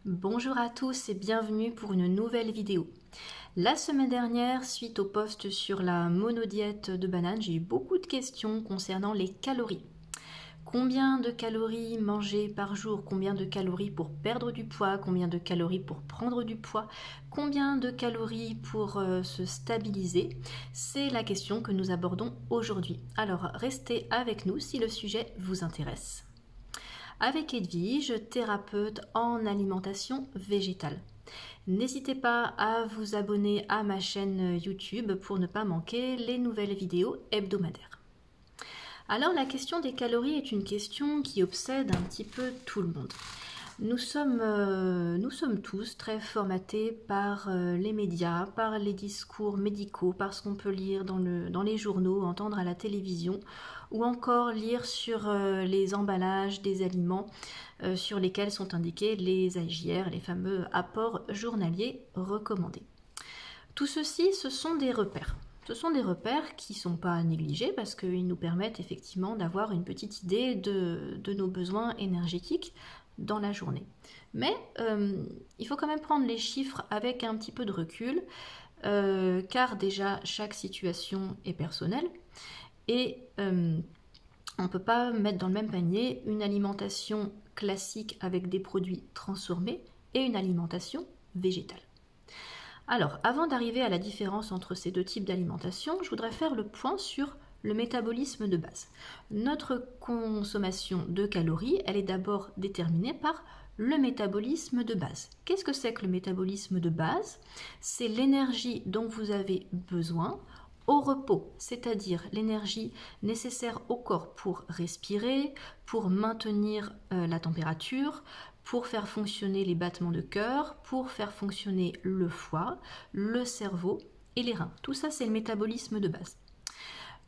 Bonjour à tous et bienvenue pour une nouvelle vidéo. La semaine dernière, suite au post sur la monodiète de banane, j'ai eu beaucoup de questions concernant les calories. Combien de calories manger par jour? Combien de calories pour perdre du poids? Combien de calories pour prendre du poids? Combien de calories pour se stabiliser? C'est la question que nous abordons aujourd'hui. Alors restez avec nous si le sujet vous intéresse. Avec Edwige, thérapeute en alimentation végétale. N'hésitez pas à vous abonner à ma chaîne YouTube pour ne pas manquer les nouvelles vidéos hebdomadaires. Alors la question des calories est une question qui obsède un petit peu tout le monde. Nous sommes tous très formatés par les médias, par les discours médicaux, par ce qu'on peut lire dans les journaux, entendre à la télévision, ou encore lire sur les emballages des aliments sur lesquels sont indiqués les AJR, les fameux apports journaliers recommandés. Tout ceci, ce sont des repères. Ce sont des repères qui ne sont pas négligés parce qu'ils nous permettent effectivement d'avoir une petite idée de nos besoins énergétiques dans la journée. Mais il faut quand même prendre les chiffres avec un petit peu de recul car déjà chaque situation est personnelle et on ne peut pas mettre dans le même panier une alimentation classique avec des produits transformés et une alimentation végétale. Alors, avant d'arriver à la différence entre ces deux types d'alimentation, je voudrais faire le point sur le métabolisme de base. Notre consommation de calories, elle est d'abord déterminée par le métabolisme de base. Qu'est-ce que c'est que le métabolisme de base? C'est l'énergie dont vous avez besoin au repos, c'est-à-dire l'énergie nécessaire au corps pour respirer, pour maintenir la température, pour faire fonctionner les battements de cœur, pour faire fonctionner le foie, le cerveau et les reins. Tout ça, c'est le métabolisme de base.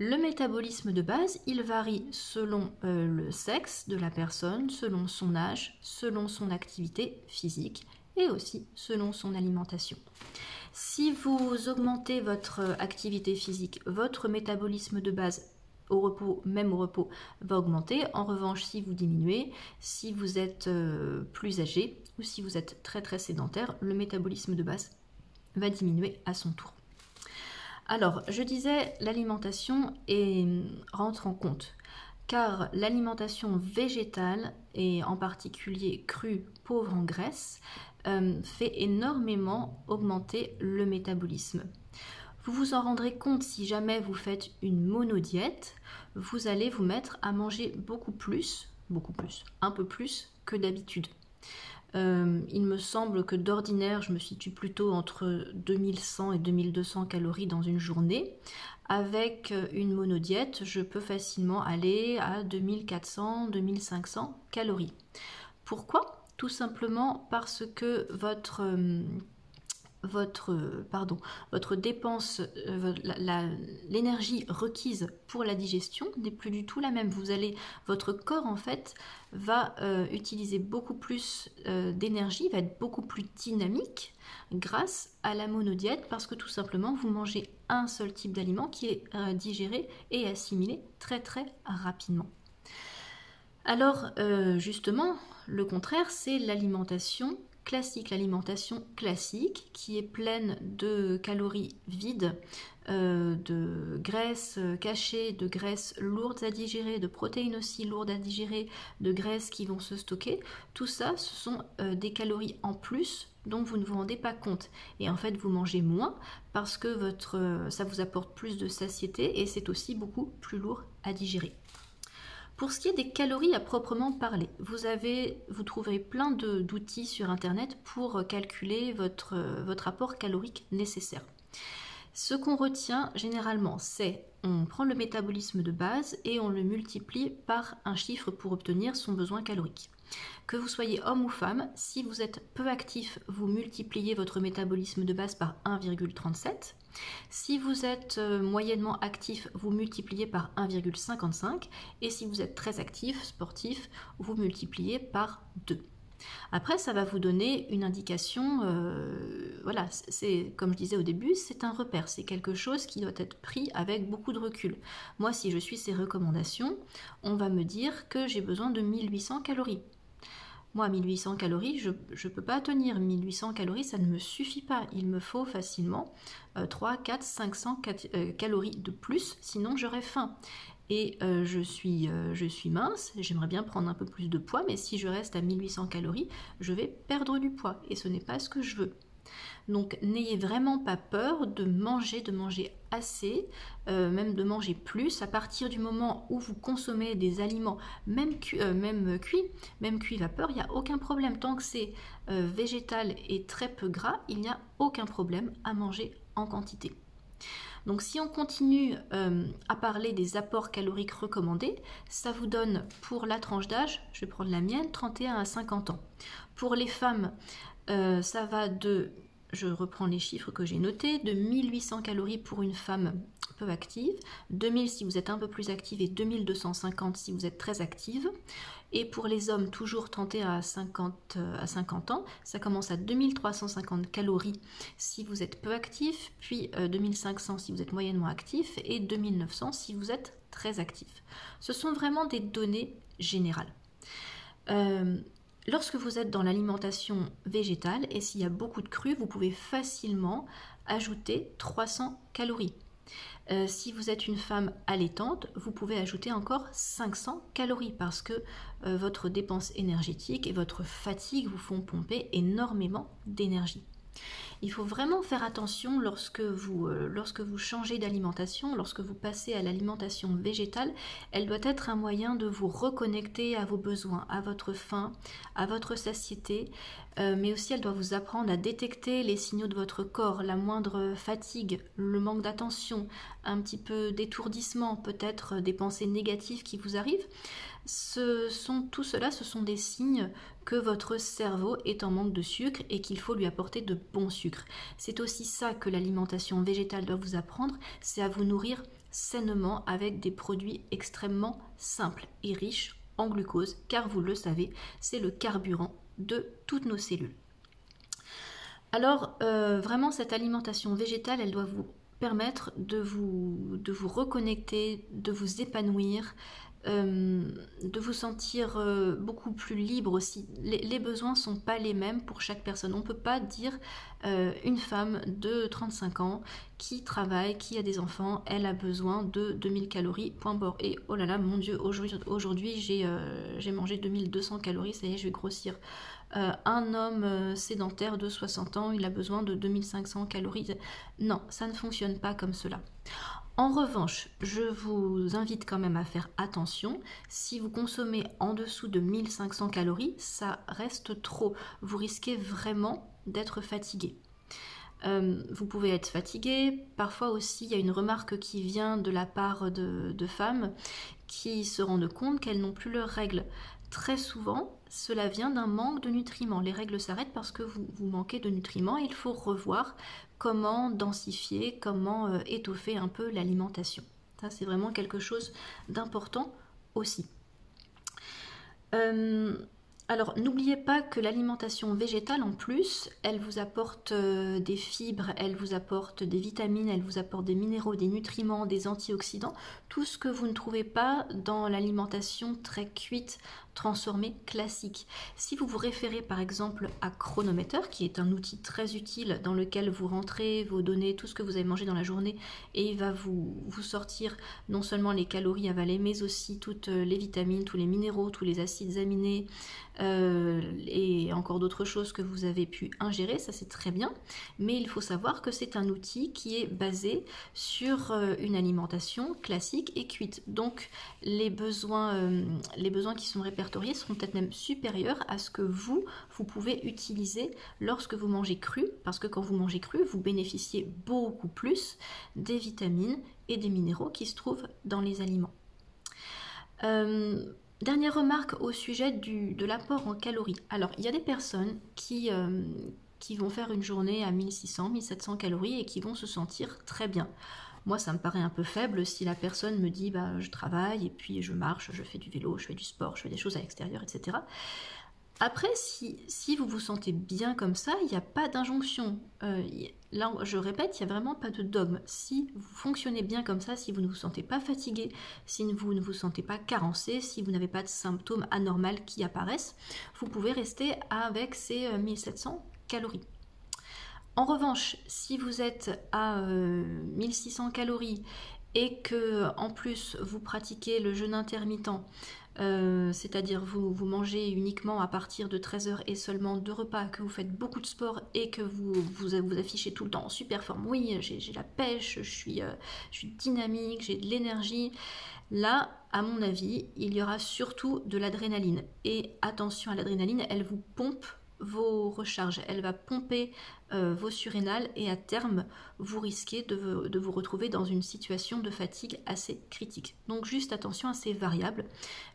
Le métabolisme de base, il varie selon le sexe de la personne, selon son âge, selon son activité physique et aussi selon son alimentation. Si vous augmentez votre activité physique, votre métabolisme de base au repos, même au repos, va augmenter. En revanche, si vous diminuez, si vous êtes plus âgé ou si vous êtes très très sédentaire, le métabolisme de base va diminuer à son tour. Alors, je disais, l'alimentation rentre en compte, car l'alimentation végétale, et en particulier crue, pauvre en graisse, fait énormément augmenter le métabolisme. Vous vous en rendrez compte si jamais vous faites une monodiète, vous allez vous mettre à manger un peu plus que d'habitude. Il me semble que d'ordinaire, je me situe plutôt entre 2100 et 2200 calories dans une journée. Avec une monodiète, je peux facilement aller à 2400, 2500 calories. Pourquoi? Tout simplement parce que votre dépense, l'énergie requise pour la digestion n'est plus du tout la même. Votre corps en fait va utiliser beaucoup plus d'énergie, va être beaucoup plus dynamique grâce à la monodiète parce que tout simplement vous mangez un seul type d'aliment qui est digéré et assimilé très très rapidement. Alors justement, le contraire, c'est l'alimentation classique qui est pleine de calories vides, de graisses cachées, de graisses lourdes à digérer, de protéines aussi lourdes à digérer, de graisses qui vont se stocker. Tout ça, ce sont des calories en plus dont vous ne vous rendez pas compte. Et en fait, vous mangez moins parce que ça vous apporte plus de satiété et c'est aussi beaucoup plus lourd à digérer. Pour ce qui est des calories à proprement parler, vous trouverez plein d'outils sur internet pour calculer votre apport calorique nécessaire. Ce qu'on retient généralement, c'est on prend le métabolisme de base et on le multiplie par un chiffre pour obtenir son besoin calorique. Que vous soyez homme ou femme, si vous êtes peu actif, vous multipliez votre métabolisme de base par 1,37. Si vous êtes moyennement actif, vous multipliez par 1,55 et si vous êtes très actif, sportif, vous multipliez par 2. Après, ça va vous donner une indication, voilà, c'est comme je disais au début, c'est un repère, c'est quelque chose qui doit être pris avec beaucoup de recul. Moi, si je suis ces recommandations, on va me dire que j'ai besoin de 1800 calories. Moi, 1800 calories, je ne peux pas tenir. 1800 calories, ça ne me suffit pas. Il me faut facilement 3, 4, 500 calories de plus, sinon j'aurais faim. Et je suis mince, j'aimerais bien prendre un peu plus de poids, mais si je reste à 1800 calories, je vais perdre du poids. Et ce n'est pas ce que je veux. Donc n'ayez vraiment pas peur de manger assez, même de manger plus. À partir du moment où vous consommez des aliments, même cuits vapeur, il n'y a aucun problème. Tant que c'est végétal et très peu gras, il n'y a aucun problème à manger en quantité. Donc si on continue à parler des apports caloriques recommandés, ça vous donne pour la tranche d'âge, je vais prendre la mienne, 31 à 50 ans. Pour les femmes, ça va de... Je reprends les chiffres que j'ai notés, de 1800 calories pour une femme peu active, 2000 si vous êtes un peu plus active et 2250 si vous êtes très active. Et pour les hommes, toujours 31 à 50 ans, ça commence à 2350 calories si vous êtes peu actif, puis 2500 si vous êtes moyennement actif et 2900 si vous êtes très actif. Ce sont vraiment des données générales. Lorsque vous êtes dans l'alimentation végétale et s'il y a beaucoup de cru, vous pouvez facilement ajouter 300 calories. Si vous êtes une femme allaitante, vous pouvez ajouter encore 500 calories parce que votre dépense énergétique et votre fatigue vous font pomper énormément d'énergie. Il faut vraiment faire attention lorsque vous changez d'alimentation, lorsque vous passez à l'alimentation végétale, elle doit être un moyen de vous reconnecter à vos besoins, à votre faim, à votre satiété, mais aussi elle doit vous apprendre à détecter les signaux de votre corps, la moindre fatigue, le manque d'attention, un petit peu d'étourdissement, peut-être des pensées négatives qui vous arrivent. Tout cela, ce sont des signes que votre cerveau est en manque de sucre et qu'il faut lui apporter de bons sucres. C'est aussi ça que l'alimentation végétale doit vous apprendre, c'est à vous nourrir sainement avec des produits extrêmement simples et riches en glucose, car vous le savez, c'est le carburant de toutes nos cellules. Alors, vraiment, cette alimentation végétale, elle doit vous permettre de vous reconnecter, de vous épanouir, de vous sentir beaucoup plus libre aussi. Les besoins ne sont pas les mêmes pour chaque personne. On ne peut pas dire une femme de 35 ans qui travaille, qui a des enfants, elle a besoin de 2000 calories, point barre. Et oh là là, mon Dieu, aujourd'hui j'ai mangé 2200 calories, ça y est, je vais grossir. Un homme sédentaire de 60 ans, il a besoin de 2500 calories. Non, ça ne fonctionne pas comme cela. En revanche, je vous invite quand même à faire attention. Si vous consommez en dessous de 1500 calories, ça reste trop. Vous risquez vraiment d'être fatigué. Vous pouvez être fatigué. Parfois aussi, il y a une remarque qui vient de la part de femmes qui se rendent compte qu'elles n'ont plus leurs règles. Très souvent, cela vient d'un manque de nutriments. Les règles s'arrêtent parce que vous manquez de nutriments. Il faut revoir comment densifier, comment étoffer un peu l'alimentation. Ça, c'est vraiment quelque chose d'important aussi. Alors, n'oubliez pas que l'alimentation végétale, en plus, elle vous apporte des fibres, elle vous apporte des vitamines, elle vous apporte des minéraux, des nutriments, des antioxydants, tout ce que vous ne trouvez pas dans l'alimentation très cuite, transformée, classique. Si vous vous référez par exemple à Chronometer, qui est un outil très utile dans lequel vous rentrez vos données, tout ce que vous avez mangé dans la journée, et il va vous sortir non seulement les calories avalées, mais aussi toutes les vitamines, tous les minéraux, tous les acides aminés, et encore d'autres choses que vous avez pu ingérer, ça c'est très bien, mais il faut savoir que c'est un outil qui est basé sur une alimentation classique et cuite. Donc les besoins qui sont répertoriés seront peut-être même supérieurs à ce que vous pouvez utiliser lorsque vous mangez cru, parce que quand vous mangez cru, vous bénéficiez beaucoup plus des vitamines et des minéraux qui se trouvent dans les aliments. Dernière remarque au sujet de l'apport en calories. Alors, il y a des personnes qui vont faire une journée à 1600, 1700 calories et qui vont se sentir très bien. Moi, ça me paraît un peu faible si la personne me dit je travaille et puis je marche, je fais du vélo, je fais du sport, je fais des choses à l'extérieur, etc. Après, si vous vous sentez bien comme ça, il n'y a pas d'injonction. Là, je répète, il n'y a vraiment pas de dogme. Si vous fonctionnez bien comme ça, si vous ne vous sentez pas fatigué, si vous ne vous sentez pas carencé, si vous n'avez pas de symptômes anormaux qui apparaissent, vous pouvez rester avec ces 1700 calories. En revanche, si vous êtes à 1600 calories et que en plus vous pratiquez le jeûne intermittent, c'est-à-dire vous mangez uniquement à partir de 13h et seulement 2 repas, que vous faites beaucoup de sport et que vous affichez tout le temps en super forme, oui, j'ai la pêche, je suis dynamique, j'ai de l'énergie, là, à mon avis, il y aura surtout de l'adrénaline. Et attention à l'adrénaline, elle vous pompe vos recharges, elle va pomper vos surrénales et à terme vous risquez de vous retrouver dans une situation de fatigue assez critique. Donc juste attention à ces variables,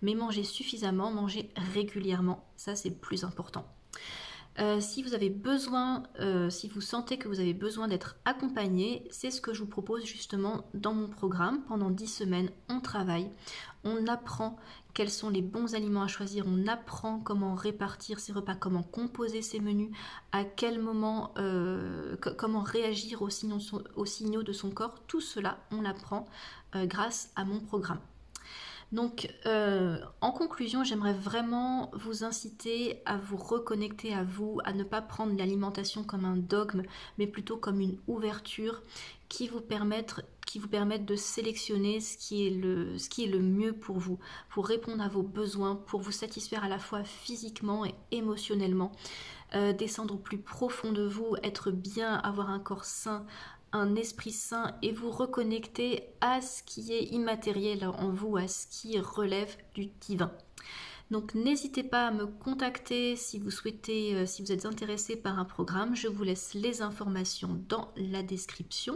mais mangez suffisamment, mangez régulièrement, ça c'est plus important. Si vous avez besoin, si vous sentez que vous avez besoin d'être accompagné, c'est ce que je vous propose justement dans mon programme. Pendant 10 semaines, on travaille, on apprend quels sont les bons aliments à choisir, on apprend comment répartir ses repas, comment composer ses menus, à quel moment, comment réagir aux signaux de son corps. Tout cela, on l'apprend grâce à mon programme. Donc, en conclusion, j'aimerais vraiment vous inciter à vous reconnecter à vous, à ne pas prendre l'alimentation comme un dogme, mais plutôt comme une ouverture qui vous permette de sélectionner ce qui est le mieux pour vous, pour répondre à vos besoins, pour vous satisfaire à la fois physiquement et émotionnellement, descendre au plus profond de vous, être bien, avoir un corps sain, un esprit sain et vous reconnecter à ce qui est immatériel en vous, à ce qui relève du divin. Donc n'hésitez pas à me contacter si vous souhaitez, si vous êtes intéressé par un programme. Je vous laisse les informations dans la description.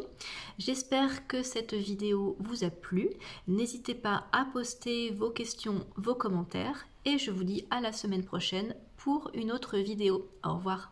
J'espère que cette vidéo vous a plu. N'hésitez pas à poster vos questions, vos commentaires et je vous dis à la semaine prochaine pour une autre vidéo. Au revoir.